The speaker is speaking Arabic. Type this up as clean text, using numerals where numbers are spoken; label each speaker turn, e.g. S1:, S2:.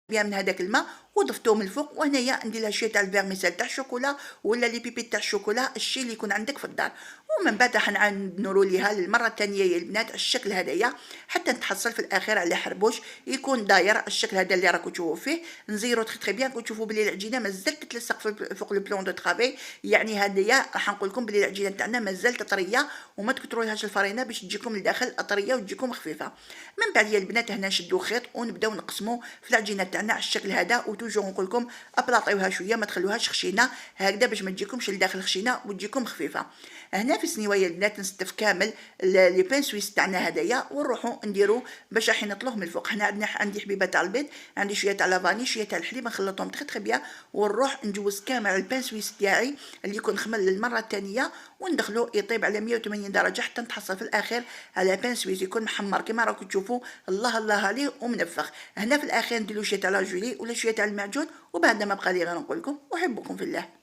S1: بيان من هذاك الماء وضفتوه من الفوق. وهنايا ندير لها شويه تاع الفيرميسيل تاع الشوكولا ولا لي بيبيت تاع الشوكولا، الشيء اللي يكون عندك في الدار. ومن بعد راح نعاود نورو ليها للمره الثانيه يا البنات الشكل هذايا حتى نتحصل في الاخير على حربوش يكون داير الشكل هذا اللي راكم تشوفوا فيه. نزيرو تري بيان وتشوفوا بلي العجينه مازال تتلصق فوق البلون دو طرافي. يعني هذايا راح نقول لكم بلي العجينه تاعنا مازال طريه، وما تكثروهاش الفرينه باش تجيكم لداخل طريه وتجيكم خفيفه. من بعد يا البنات هنا نشدو خيط ونبداو نقسمو في العجينه تاعنا على الشكل هذا. وتوجور نقول لكم ابلاطيوها شويه ما تخلوهاش خشينه هكذا باش ما تجيكمش لداخل خشينه وتجيكم خفيفه. هنا في السنيويه البنات نستف كامل لي بان سويس تاعنا هذايا ونروحوا نديرو باش راح نطلوه من الفوق. هنا عندي حبيبه تاع البيض، عندي شويه تاع لافاني، شويه تاع الحليب، نخلطهم تري بيان ونروح نجوز كامل البان سويس تاعي اللي يكون خمل للمره الثانيه وندخلو يطيب على 180 درجه حتى نتحصل في الاخير على بان سويس يكون محمر كما راكم تشوفوا. الله الله عليه ومنفخ. هنا في الاخير نديرو شويه تاع لاجولي ولا شويه تاع المعجون. وبعد ما بقى لي غير نقول لكم احبكم في الله.